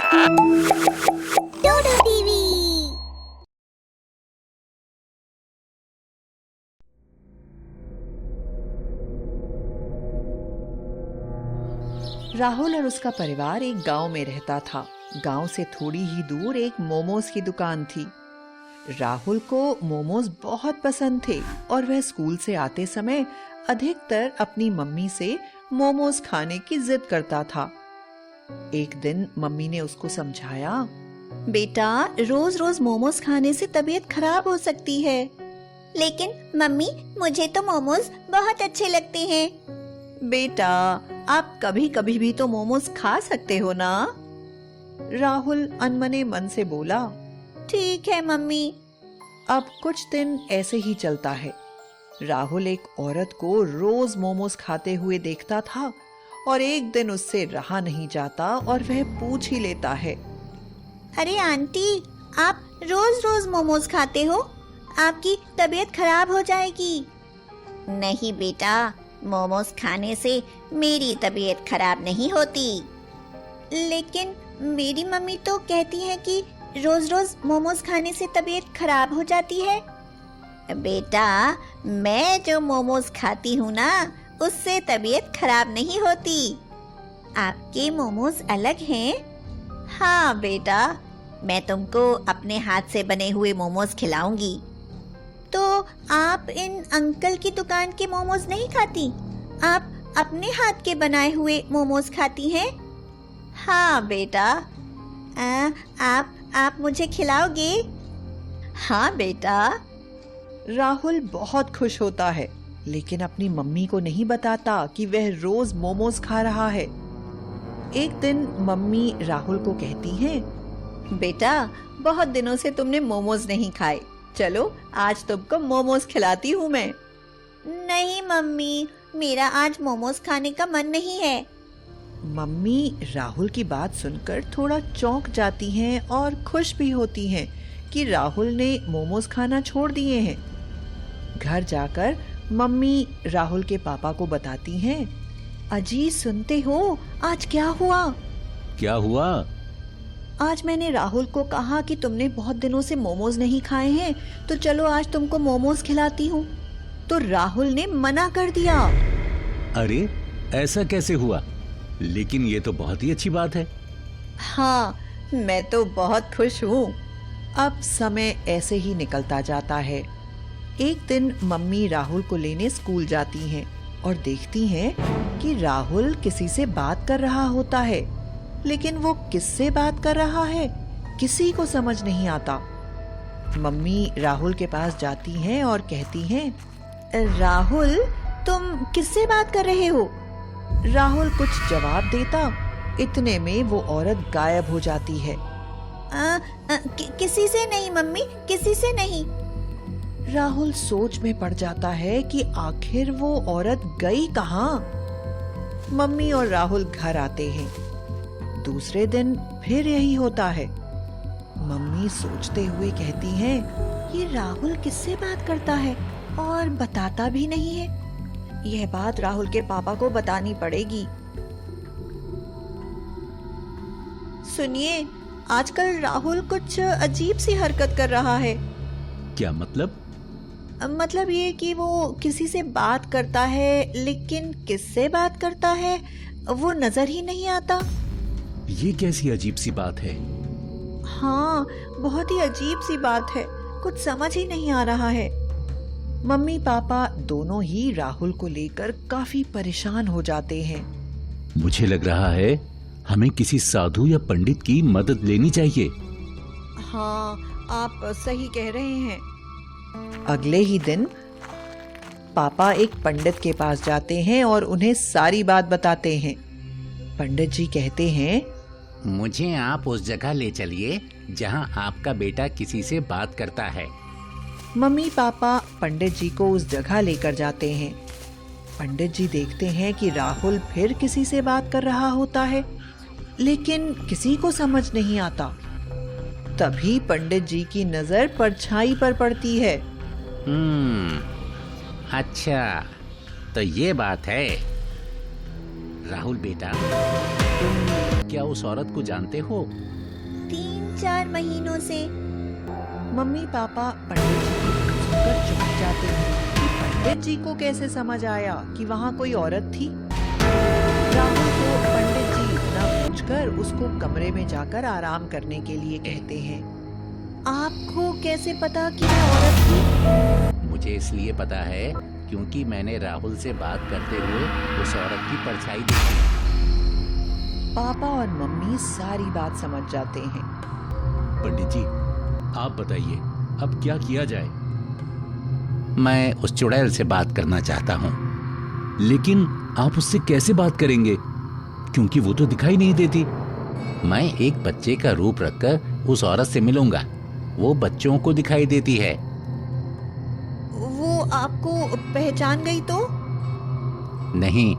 डोडो TV. Rahul और उसका परिवार एक गांव में रहता था। गांव से थोड़ी ही दूर एक मोमोज की दुकान थी। राहुल को मोमोज बहुत पसंद थे और वह स्कूल से आते समय अधिकतर अपनी मम्मी से मोमोज खाने की जिद करता था। एक दिन मम्मी ने उसको समझाया, बेटा, रोज रोज मोमोज खाने से तबीयत खराब हो सकती है। लेकिन मम्मी, मुझे तो मोमोज बहुत अच्छे लगते हैं। बेटा, आप कभी कभी भी तो मोमोज खा सकते हो ना। राहुल अनमने मन से बोला। ठीक है मम्मी। अब कुछ दिन ऐसे ही चलता है। राहुल एक औरत को रोज मोमोज खाते हुए देखता था और एक दिन उससे रहा नहीं जाता और वह पूछ ही लेता है, अरे आंटी, आप रोज रोज मोमोज खाते हो, आपकी तबीयत खराब हो जाएगी। नहीं बेटा, मोमोज खाने से मेरी तबीयत खराब नहीं होती। लेकिन मेरी मम्मी तो कहती है कि रोज रोज मोमोज खाने से तबीयत खराब हो जाती है। बेटा, मैं जो मोमोज खाती हूँ ना, उससे तबीयत खराब नहीं होती। आपके मोमोज अलग हैं। हाँ बेटा, मैं तुमको अपने हाथ से बने हुए मोमोज खिलाऊंगी। तो आप इन अंकल की दुकान के मोमोज नहीं खाती, आप अपने हाथ के बनाए हुए मोमोज खाती हैं? हाँ बेटा। आप मुझे खिलाओगे? हाँ बेटा। राहुल बहुत खुश होता है, लेकिन अपनी मम्मी को नहीं बताता कि वह रोज मोमोज खा रहा है। एक दिन मम्मी राहुल को कहती हैं, बेटा, बहुत दिनों से तुमने मोमोज नहीं खाए, चलो आज तुमको मोमोज खिलाती हूँ मैं। नहीं मम्मी, मेरा आज मोमोज खाने का मन नहीं है। मम्मी राहुल की बात सुनकर थोड़ा चौंक जाती हैं और खुश भी होती हैं कि राहुल ने मोमोज खाना छोड़ दिए हैं। घर जाकर मम्मी राहुल के पापा को बताती हैं, अजी सुनते हो, आज क्या हुआ? क्या हुआ? आज मैंने राहुल को कहा कि तुमने बहुत दिनों से मोमोज नहीं खाए हैं, तो चलो आज तुमको मोमोज खिलाती हूँ। तो राहुल ने मना कर दिया। अरे, ऐसा कैसे हुआ? लेकिन ये तो बहुत ही अच्छी बात है। हाँ, मैं तो बहुत खुश हूँ। अब समय ऐसे ही निकलता जाता है। एक दिन मम्मी राहुल को लेने स्कूल जाती हैं और देखती हैं कि राहुल किसी से बात कर रहा होता है, लेकिन वो किससे बात कर रहा है किसी को समझ नहीं आता। मम्मी राहुल के पास जाती हैं और कहती हैं, राहुल, तुम किससे बात कर रहे हो? राहुल कुछ जवाब देता, इतने में वो औरत गायब हो जाती है। किसी से नहीं मम्मी, किसी से नहीं। राहुल सोच में पड़ जाता है कि आखिर वो औरत गई कहाँ। मम्मी और राहुल घर आते हैं। दूसरे दिन फिर यही होता है। मम्मी सोचते हुए कहती हैं, ये राहुल किससे बात करता है और बताता भी नहीं है। यह बात राहुल के पापा को बतानी पड़ेगी। सुनिए, आजकल राहुल कुछ अजीब सी हरकत कर रहा है। क्या मतलब? मतलब ये कि वो किसी से बात करता है, लेकिन किससे बात करता है वो नजर ही नहीं आता। ये कैसी अजीब सी बात है? हाँ, बहुत ही अजीब सी बात है, कुछ समझ ही नहीं आ रहा है। मम्मी पापा दोनों ही राहुल को लेकर काफी परेशान हो जाते हैं। मुझे लग रहा है हमें किसी साधु या पंडित की मदद लेनी चाहिए। हाँ, आप सही कह रहे हैं। अगले ही दिन पापा एक पंडित के पास जाते हैं और उन्हें सारी बात बताते हैं। पंडित जी कहते हैं, मुझे आप उस जगह ले चलिए जहां आपका बेटा किसी से बात करता है। मम्मी पापा पंडित जी को उस जगह लेकर जाते हैं। पंडित जी देखते हैं कि राहुल फिर किसी से बात कर रहा होता है, लेकिन किसी को समझ नहीं आता। तभी पंडित जी की नजर परछाई पर पड़ती है। अच्छा, तो ये बात है। राहुल बेटा, तुम क्या उस औरत को जानते हो 3-4 महीनों से। मम्मी पापा पंडित जी की बात सुनकर चौंक जाते हैं कि पंडित जी को कैसे समझ आया कि वहाँ कोई औरत थी। राहुल को पंडित जी इतना पूछकर उसको कमरे में जाकर आराम करने के लिए कहते हैं। आपको कैसे पता कि मैं औरत थी? मुझे इसलिए पता है क्योंकि मैंने राहुल से बात करते हुए उस औरत की परछाई देखी। पापा और मम्मी सारी बात समझ जाते हैं। पंडित जी, आप बताइए अब क्या किया जाए? मैं उस चुड़ैल से बात करना चाहता हूँ। लेकिन आप उससे कैसे बात करेंगे, क्योंकि वो तो दिखाई नहीं देती। मैं एक बच्चे का रूप रखकर उस औरत से मिलूंगा। वो बच्चों को दिखाई देती है। वो आपको पहचान गई तो? नहीं,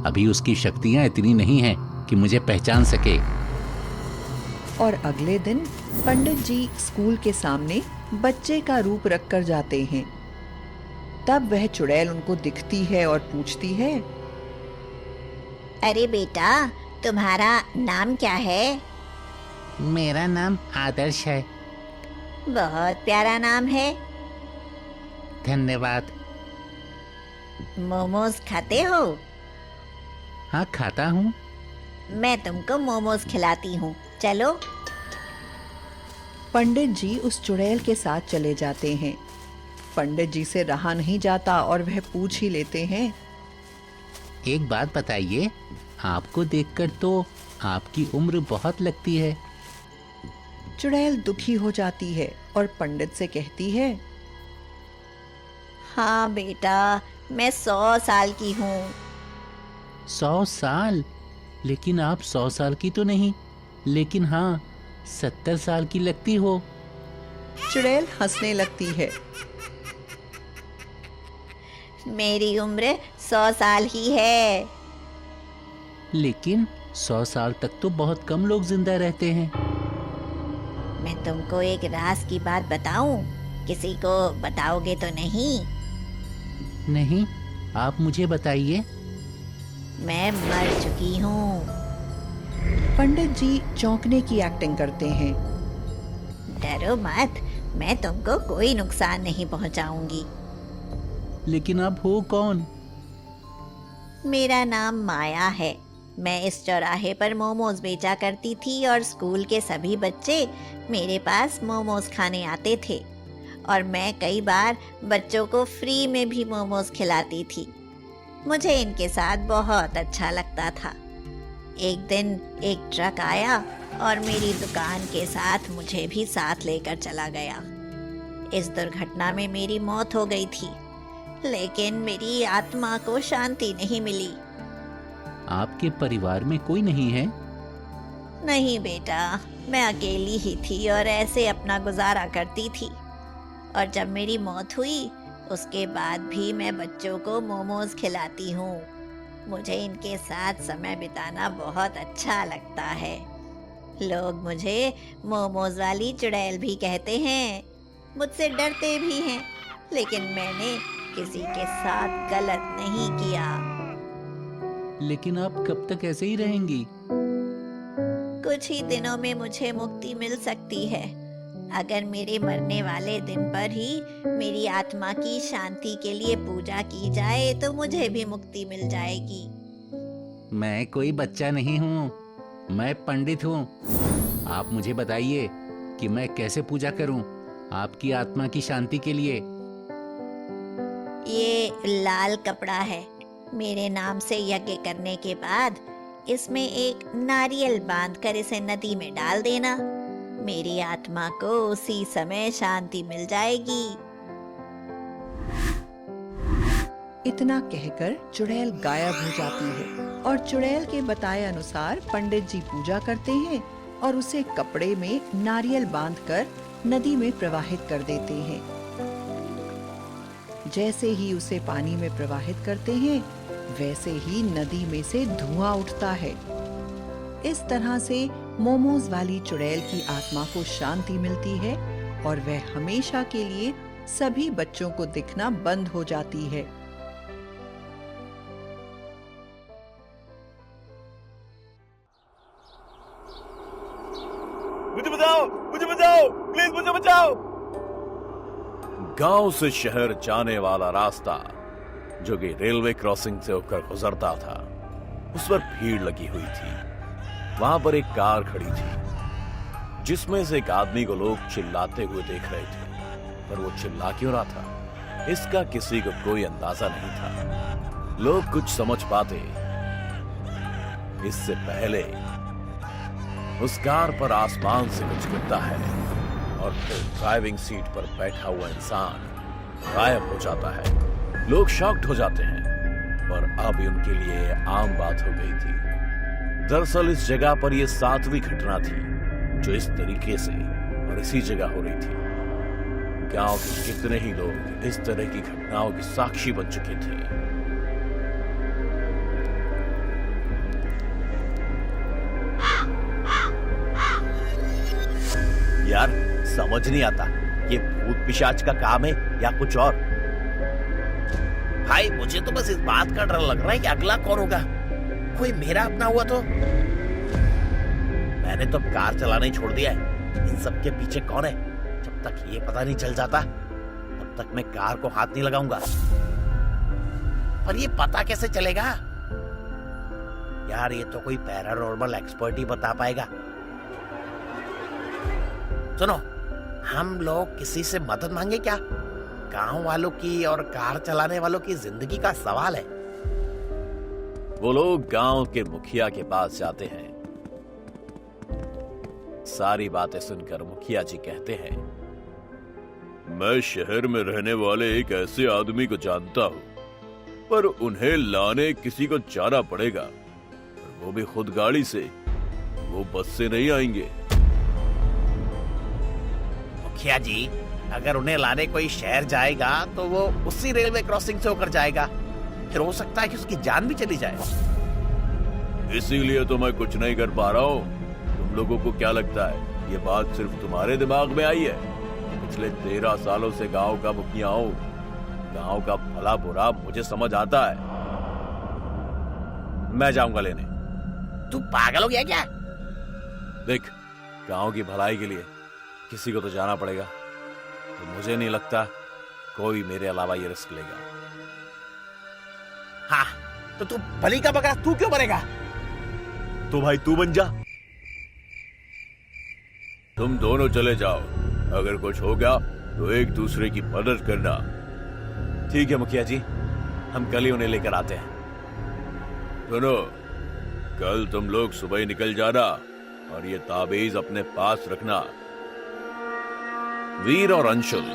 अभी उसकी शक्तियाँ इतनी नहीं हैं कि मुझे पहचान सके। और अगले दिन पंडित जी स्कूल के सामने बच्चे का रूप रखकर जाते हैं। तब वह चुड़ैल उनको दिखती है और पूछती है। अरे बेटा, तुम्हारा नाम क्या है? मेरा नाम आदर्श है। बहुत प्यारा नाम है। धन्यवाद। मोमोज खाते हो? हाँ, खाता हूँ। मैं तुमको मोमोज खिलाती हूँ, चलो। पंडित जी उस चुड़ैल के साथ चले जाते हैं। पंडित जी से रहा नहीं जाता और वह पूछ ही लेते हैं। एक बात बताइए, आपको देखकर तो आपकी उम्र बहुत लगती है। चुड़ैल दुखी हो जाती है और पंडित से कहती है। हाँ बेटा, मैं 100 साल की हूँ। 100 साल? लेकिन आप 100 साल की तो नहीं, लेकिन हाँ 70 साल की लगती हो। चुड़ैल हंसने लगती है। मेरी उम्र 100 साल ही है। लेकिन 100 साल तक तो बहुत कम लोग जिंदा रहते हैं। मैं तुमको एक राज की बात बताऊं? किसी को बताओगे तो नहीं? नहीं, आप मुझे बताइए। मैं मर चुकी हूँ। पंडित जी चौंकने की एक्टिंग करते हैं। डरो मत, मैं तुमको कोई नुकसान नहीं पहुंचाऊंगी। लेकिन आप हो कौन? मेरा नाम माया है। मैं इस चौराहे पर मोमोज बेचा करती थी और स्कूल के सभी बच्चे मेरे पास मोमोज खाने आते थे और मैं कई बार बच्चों को फ्री में भी मोमोज खिलाती थी। मुझे इनके साथ बहुत अच्छा लगता था। एक दिन एक ट्रक आया और मेरी दुकान के साथ मुझे भी साथ लेकर चला गया। इस दुर्घटना में मेरी मौत हो गई थी, लेकिन मेरी आत्मा को शांति नहीं मिली। आपके परिवार में कोई नहीं है? नहीं बेटा, मैं अकेली ही थी और ऐसे अपना गुजारा करती थी। और जब मेरी मौत हुई उसके बाद भी मैं बच्चों को मोमोज खिलाती हूँ। मुझे इनके साथ समय बिताना बहुत अच्छा लगता है। लोग मुझे मोमोज वाली चुड़ैल भी कहते हैं। मुझसे डरते भी हैं, लेकिन मैंने किसी के साथ गलत नहीं किया। लेकिन आप कब तक ऐसे ही रहेंगी? कुछ ही दिनों में मुझे मुक्ति मिल सकती है। अगर मेरे मरने वाले दिन पर ही मेरी आत्मा की शांति के लिए पूजा की जाए तो मुझे भी मुक्ति मिल जाएगी। मैं कोई बच्चा नहीं हूँ, मैं पंडित हूँ। आप मुझे बताइए कि मैं कैसे पूजा करूँ आपकी आत्मा की शांति के लिए। ये लाल कपड़ा है। मेरे नाम से यज्ञ करने के बाद इसमें एक नारियल बांधकर इसे नदी में डाल देना। मेरी आत्मा को उसी समय शांति मिल जाएगी। इतना कहकर चुड़ैल गायब हो जाती है और चुड़ैल के बताए अनुसार पंडित जी पूजा करते हैं और उसे कपड़े में नारियल बांधकर नदी में प्रवाहित कर देते हैं। जैसे ही उसे पानी में प्रवाहित करते हैं, वैसे ही नदी में से धुआं उठता है। इस तरह से मोमोज वाली चुड़ैल की आत्मा को शांति मिलती है और वह हमेशा के लिए सभी बच्चों को दिखना बंद हो जाती है। मुझे बचाओ, मुझे बचाओ, प्लीज मुझे बचाओ। गांव से शहर जाने वाला रास्ता जो कि रेलवे क्रॉसिंग से होकर गुजरता था, उस पर भीड़ लगी हुई थी। वहां पर एक कार खड़ी थी जिसमें से एक आदमी को लोग चिल्लाते हुए देख रहे थे, पर वो चिल्ला क्यों रहा था इसका किसी को कोई अंदाजा नहीं था। लोग कुछ समझ पाते इससे पहले उस कार पर आसमान से कुछ गिरता है और फिर ड्राइविंग सीट पर बैठा हुआ इंसान गायब हो जाता है। लोग शॉक्ड हो जाते हैं, पर अब उनके लिए आम बात हो गई थी। दरअसल इस जगह पर यह 7वीं घटना थी जो इस तरीके से और इसी जगह हो रही थी। गांव के कितने ही लोग इस तरह की घटनाओं के साक्षी बन चुके थे। यार समझ नहीं आता ये भूत पिशाच का काम है या कुछ और। भाई मुझे तो बस इस बात का डर लग रहा है कि अगला कौन होगा। कोई मेरा अपना हुआ तो। मैंने तो कार चलाना ही छोड़ दिया है। इन सब के पीछे कौन है, जब तक ये पता नहीं चल जाता तब तक मैं कार को हाथ नहीं लगाऊंगा। पर ये पता कैसे चलेगा यार, ये तो कोई पैरानॉर्मल एक्सपर्ट ही बता पाएगा। सुनो, हम लोग किसी से मदद मांगे क्या? गांव वालों की और कार चलाने वालों की जिंदगी का सवाल है। वो लोग गांव के मुखिया के पास जाते हैं। सारी बातें सुनकर मुखिया जी कहते हैं, मैं शहर में रहने वाले एक ऐसे आदमी को जानता हूं, पर उन्हें लाने किसी को जाना पड़ेगा, और वो भी खुद गाड़ी से। वो बस से नहीं आएंगे। मुखिया जी, अगर उन्हें लाने कोई शहर जाएगा तो वो उसी रेलवे क्रॉसिंग से होकर जाएगा, फिर हो सकता है कि उसकी जान भी चली जाए। इसीलिए तो मैं कुछ नहीं कर पा रहा हूँ। तुम लोगों को क्या लगता है ये बात सिर्फ तुम्हारे दिमाग में आई है? पिछले 13 सालों से गांव का मुखिया हूँ। गांव का भला बुरा मुझे समझ आता है। मैं जाऊंगा लेने। तू पागल हो गया क्या? देख, गांव की भलाई के लिए किसी को तो जाना पड़ेगा, तो मुझे नहीं लगता कोई मेरे अलावा ये रिस्क लेगा। हाँ, तो तू बलि का बकरा तू क्यों बनेगा? तो भाई तू बन जा। तुम दोनों चले जाओ, अगर कुछ होगा तो एक दूसरे की मदद करना। ठीक है मुखिया जी, हम कल ही उन्हें लेकर आते हैं। सुनो, कल तुम लोग सुबह ही निकल जाना और ये ताबीज अपने पास रखना। वीर और अंशुल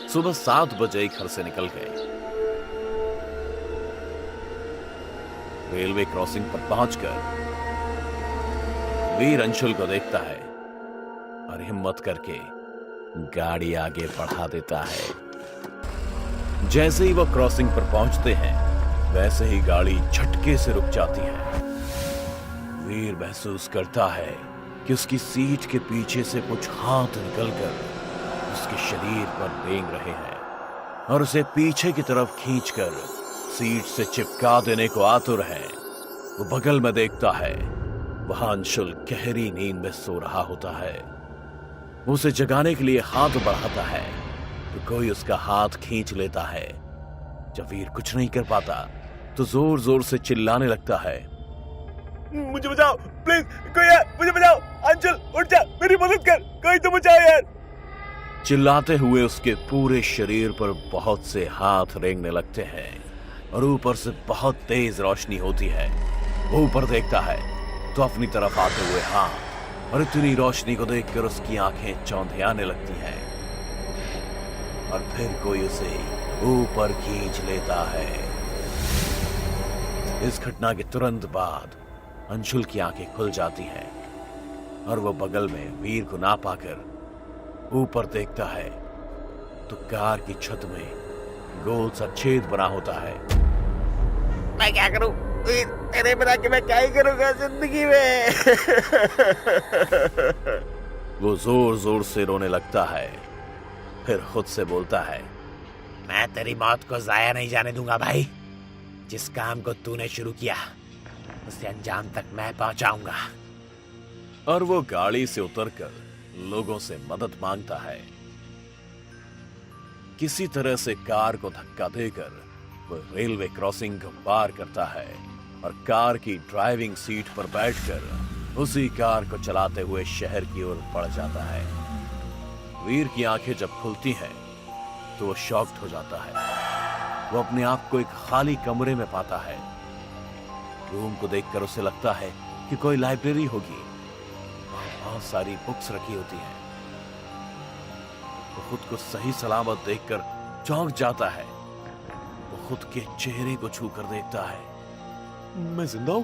सुबह 7 बजे घर से निकल गए। रेलवे क्रॉसिंग पर पहुंचकर वीर अंशुल को देखता है और हिम्मत करके गाड़ी आगे बढ़ा देता है। जैसे ही वो क्रॉसिंग पर पहुंचते हैं, वैसे ही गाड़ी झटके से रुक जाती है। वीर महसूस करता है कि उसकी सीट के पीछे से कुछ हाथ निकलकर उसके शरीर पर रेंग रहे हैं और उसे पीछे की तरफ खींचकर सीट से चिपका देने को आतुर है। वो बगल में देखता है, वहां अंशुल गहरी नींद में सो रहा होता है। उसे जगाने के लिए हाथ बढ़ाता है तो कोई उसका हाथ खींच लेता है। जब वीर कुछ नहीं कर पाता तो जोर जोर से चिल्लाने लगता है, मुझे बचाओ प्लीज, कोई है, मुझे बचाओ। अंशुल उठ जा, मेरी मदद कर, कोई तो बचाओ यार। चिल्लाते हुए उसके पूरे शरीर पर बहुत से हाथ रेंगने लगते हैं और ऊपर से बहुत तेज रोशनी होती है। वो ऊपर देखता है तो अपनी तरफ आते हुए हाथ, और इतनी रोशनी को देखकर उसकी आंखें चौंधियाने लगती हैं और फिर कोई उसे ऊपर खींच लेता है। इस घटना के तुरंत बाद अंशुल की आंखें खुल जाती हैं और वो बगल में वीर को ना पाकर ऊपर देखता है तो कार की छत में गोल सा छेद बना होता है। मैं क्या करूं? तेरे बिना कि मैं क्या ही करूंगा जिंदगी में। वो जोर जोर से रोने लगता है, फिर खुद से बोलता है, मैं तेरी मौत को जाया नहीं जाने दूंगा भाई। जिस काम को तूने शुरू किया उसे अंजाम तक मैं पहुंचाऊंगा। और वो गाड़ी से उतरकर लोगों से मदद मांगता है। किसी तरह से कार को धक्का देकर वो रेलवे क्रॉसिंग को पार करता है और कार की ड्राइविंग सीट पर बैठकर उसी कार को चलाते हुए शहर की ओर बढ़ जाता है। वीर की आंखें जब खुलती हैं तो वो शॉक्ड हो जाता है। वो अपने आप को एक खाली कमरे में पाता है। रूम को देखकर उसे लगता है कि कोई लाइब्रेरी होगी। बहुत सारी बुक्स रखी होती हैं। वो खुद को सही सलामत देखकर चौंक जाता है। वो खुद के चेहरे को छूकर देखता है। मैं जिंदा हूं?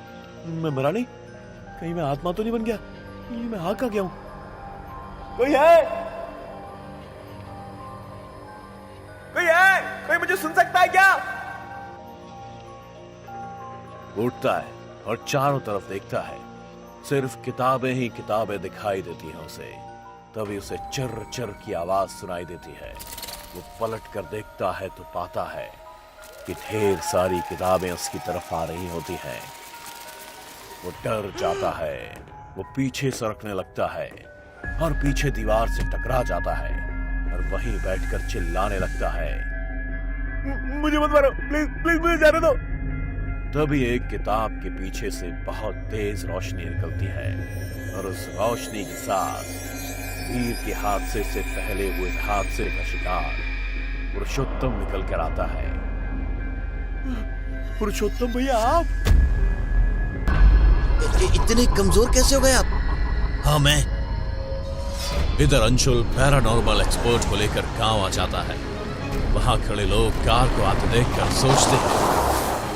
मैं मरा नहीं? कहीं मैं आत्मा तो नहीं बन गया? ये मैं आ कहां गया हूं? कोई है? कोई है? कोई मुझे सुन सकता है क्या? उठता है और चारों तरफ देखता है। सिर्फ किताबें ही किताबें दिखाई देती हैं उसे। तभी उसे चर चर की आवाज सुनाई देती है। वो पलट कर देखता है तो पाता है कि ढेर सारी किताबें उसकी तरफ आ रही होती हैं। वो डर जाता है। वो पीछे सरकने लगता है और पीछे दीवार से टकरा जाता है और वहीं बैठकर चिल्लाने लगता है, मुझे मत मारो, प्लीज प्लीज मुझे जाने दो। तभी एक किताब के पीछे से बहुत तेज रोशनी निकलती है और उस रोशनी के साथ वीर के हादसे से पहले हुए हादसे का शिकार पुरुषोत्तम निकल कर आता है। पुरुषोत्तम भैया, आप इतने कमजोर कैसे हो गए आप? हाँ, मैं। इधर अंशुल पैरानॉर्मल एक्सपर्ट को लेकर गांव आ जाता है। वहां खड़े लोग कार को आते देखकर सोचते हैं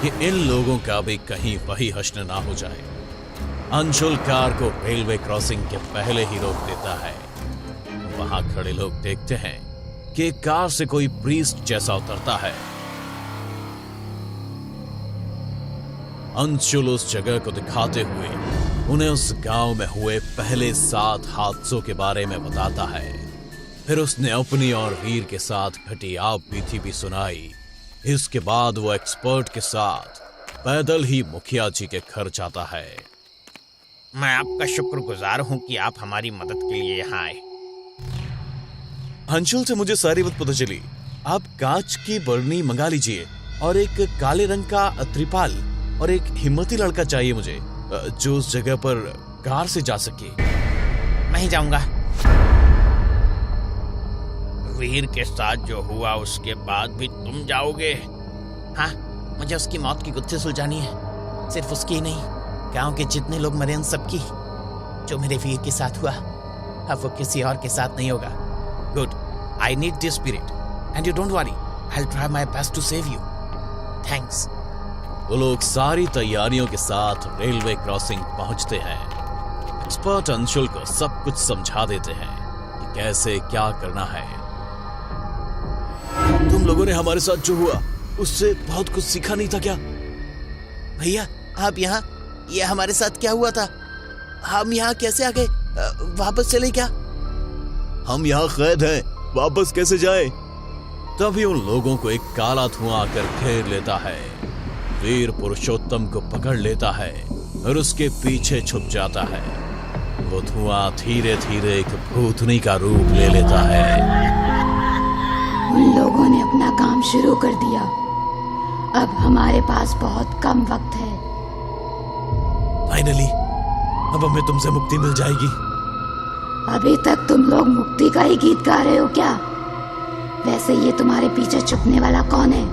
कि इन लोगों का भी कहीं वही हश्र ना हो जाए। अंशुल कार को रेलवे क्रॉसिंग के पहले ही रोक देता है। वहां खड़े लोग देखते हैं कि कार से कोई प्रीस्ट जैसा उतरता है। अंशुल उस जगह को दिखाते हुए उन्हें उस गांव में हुए पहले 7 हादसों के बारे में बताता है। फिर उसने अपनी और वीर के साथ घटी आप बीती भी सुनाई। इसके बाद वो एक्सपर्ट के साथ पैदल ही मुखिया जी के घर जाता है। मैं आपका शुक्रगुजार हूं कि आप हमारी मदद के लिए यहाँ आए। अंशुल से मुझे सारी बात पता चली। आप कांच की बरनी मंगा लीजिए और एक काले रंग का त्रिपाल और एक हिम्मती लड़का चाहिए मुझे, जो उस जगह पर कार से जा सके। मैं ही जाऊंगा। वीर के साथ जो हुआ उसके बाद भी तुम जाओगे? हाँ, मुझे उसकी मौत की गुत्थी सुलझानी है। सिर्फ उसकी ही नहीं, गांव के जितने लोग मरे उन सबकी। जो मेरे वीर के साथ हुआ अब वो किसी और के साथ नहीं होगा। Good, I need this spirit and you don't worry, I will try my best to save you. Thanks. वो लोग सारी तैयारियों के साथ रेलवे क्रॉसिंग पहुंचते हैं। एक्सपर्ट अंशुल को सब कुछ समझा देते हैं कि कैसे क्या करना है। तुम लोगों ने हमारे साथ जो हुआ उससे बहुत कुछ सीखा नहीं था क्या? भैया, आप यहाँ? ये हमारे साथ क्या हुआ था? हम यहाँ कैसे आ गए? वापस चले क्या? हम यहाँ कैद हैं, वापस कैसे जाए? तभी उन लोगों को एक काला धुआं आकर घेर लेता है। वीर पुरुषोत्तम को पकड़ लेता है और उसके पीछे छुप जाता है। वो धुआं धीरे धीरे एक भूतनी का रूप ले लेता है। उन लोगों ने अपना काम शुरू कर दिया। अब हमारे पास बहुत कम वक्त है। फाइनली अब हमें तुमसे मुक्ति मिल जाएगी। अभी तक तुम लोग मुक्ति का ही गीत गा रहे हो क्या? वैसे ये तुम्हारे पीछे छुपने वाला कौन है?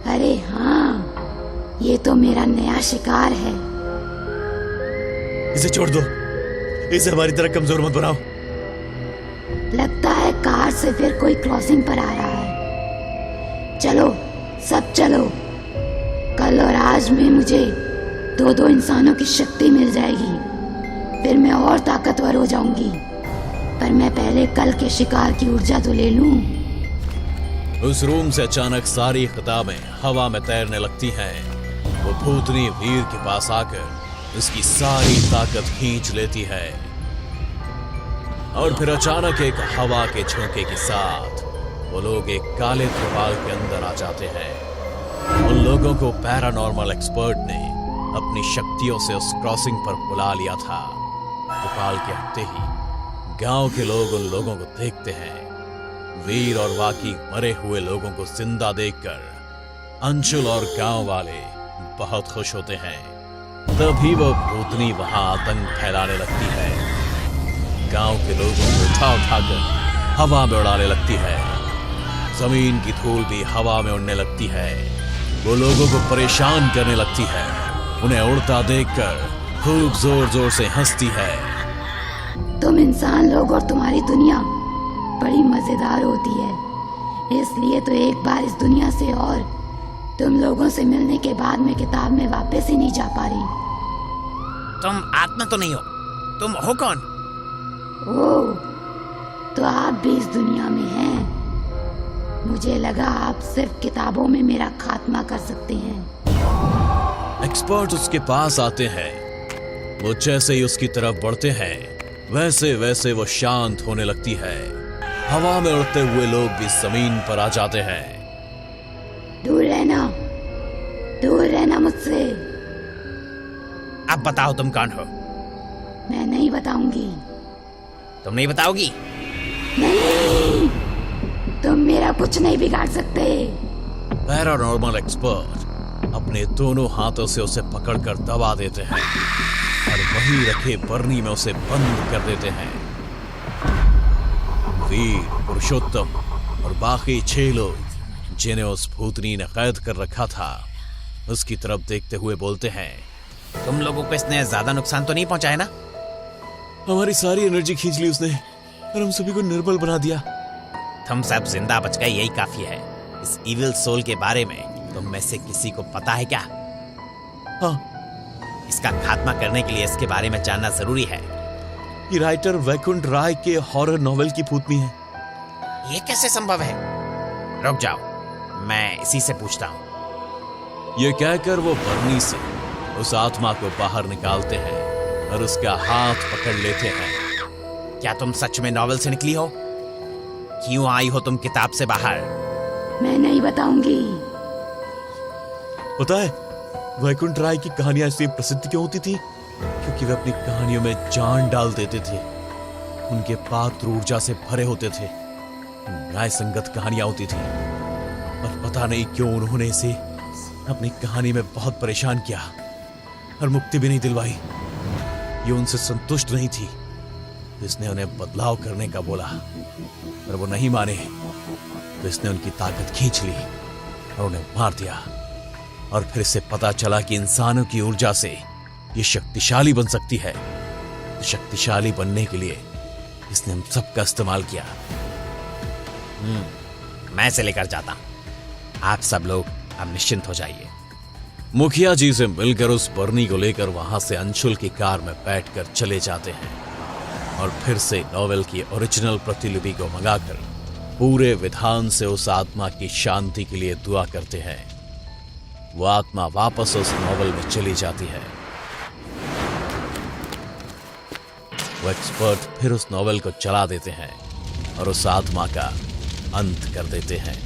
अरे हाँ, ये तो मेरा नया शिकार है। इसे छोड़ दो, इसे हमारी तरह कमजोर मत बनाओ। लगता है कार से फिर कोई क्रॉसिंग पर आ रहा है। चलो, सब चलो। कल और आज में मुझे 2-2 इंसानों की शक्ति मिल जाएगी। फिर मैं और ताकतवर हो जाऊंगी। पर मैं पहले कल के शिकार की ऊर्जा तो ले लूं। उस रूम से अचानक सारी किताबें हवा में तैरने लगती हैं। वो भूतनी वीर के पास आकर उसकी सारी ताकत खींच लेती है और फिर अचानक एक हवा के झोंके के साथ वो लोग एक काले त्रिपाल के अंदर आ जाते हैं। उन लोगों को पैरानॉर्मल एक्सपर्ट ने अपनी शक्तियों से उस क्रॉसिंग पर बुला लिया था। गोपाल के हटते ही गांव के लोग उन लोगों को देखते हैं। वीर और बाकी मरे हुए लोगों को जिंदा देखकर अंशुल और गांव वाले बहुत खुश होते हैं। तभी वो भूतनी वहां आतंक फैलाने लगती है। गांव के लोगों को उठा उठाकर हवा में उड़ाने लगती है। जमीन की धूल भी हवा में उड़ने लगती है। वो लोगों को परेशान करने लगती है। उन्हें उड़ता देखकर खूब जोर जोर से हंसती है। तुम इंसान लोग और तुम्हारी दुनिया बड़ी मजेदार होती है, इसलिए तो एक बार इस दुनिया से और तुम लोगों से मिलने के बाद मैं किताब में वापस ही नहीं जा पा रही। तुम आत्मा तो नहीं हो, तुम हो कौन? ओ, तो आप भी इस दुनिया में हैं। मुझे लगा आप सिर्फ किताबों में मेरा खात्मा कर सकते हैं। एक्सपर्ट उसके पास आते हैं। वो जैसे ही उसकी तरफ बढ़ते हैं वैसे वैसे वो शांत होने लगती है। हवा में उड़ते हुए लोग भी जमीन पर आ जाते हैं। दूर रहना मुझसे। अब बताओ तुम कौन हो? मैं नहीं बताऊंगी। तुम नहीं बताओगी? नहीं, तुम मेरा कुछ नहीं बिगाड़ सकते। पैरानॉर्मल एक्सपर्ट अपने दोनों हाथों से उसे पकड़कर दबा देते हैं और वहीं रखे बरनी में उसे बंद कर देते हैं। वीर, पुरुषोत्तम और बाकी 6 लोग जिन्हें उस भूतनी ने कैद कर रखा था उसकी तरफ देखते हुए बोलते हैं, तुम लोगों को इसने ज्यादा नुकसान तो नहीं पहुंचाया ना? हमारी सारी एनर्जी खींच ली उसने और हम सभी को निर्बल बना दिया। तुम सब जिंदा बच गए, यही काफी है। इस इविल सोल के बारे में तुम में से किसी को पता है क्या? हाँ, इसका खात्मा करने के लिए इसके बारे में जानना जरूरी है। ये राइटर वैकुंठ राय के हॉरर नॉवेल की भूतनी है। ये कैसे संभव है? रुक जाओ, मैं इसी से पूछता हूँ। ये कहकर वो बरनी से उस आत्मा को बाहर निकालते हैं और उसका हाथ पकड़ लेते हैं। क्या तुम सच में नॉवेल से निकली हो? क्यों आई हो तुम किताब से बाहर? मैं नहीं बताऊंगी। पता है वैकुंठ राय की कहानियां इसलिए प्रसिद्ध क्यों होती थी? क्योंकि वे अपनी कहानियों में जान डाल देते थे। उनके पात्र ऊर्जा से भरे होते थे। न्याय संगत कहानियां होती थी, पर पता नहीं क्यों उन्होंने इसे अपनी कहानी में बहुत परेशान किया और मुक्ति भी नहीं दिलवाई। ये उनसे संतुष्ट नहीं थी। इसने उन्हें बदलाव करने का बोला, पर वो नहीं माने तो इसने उनकी ताकत खींच ली और उन्हें मार दिया। और फिर इसे पता चला कि इंसानों की ऊर्जा से ये शक्तिशाली बन सकती है। तो शक्तिशाली बनने के लिए इसने हम सबका इस्तेमाल किया। मैं इसे लेकर जाता हूं। आप सब लोग अब निश्चिंत हो जाइए। मुखिया जी से मिलकर उस बरनी को लेकर वहां से अंशुल की कार में बैठकर चले जाते हैं और फिर से नॉवेल की ओरिजिनल प्रतिलिपि को मंगाकर पूरे विधान से उस आत्मा की शांति के लिए दुआ करते हैं। वो आत्मा वापस उस नॉवेल में चली जाती है। वो एक्सपर्ट फिर उस नॉवेल को चला देते हैं और उस आत्मा का अंत कर देते हैं।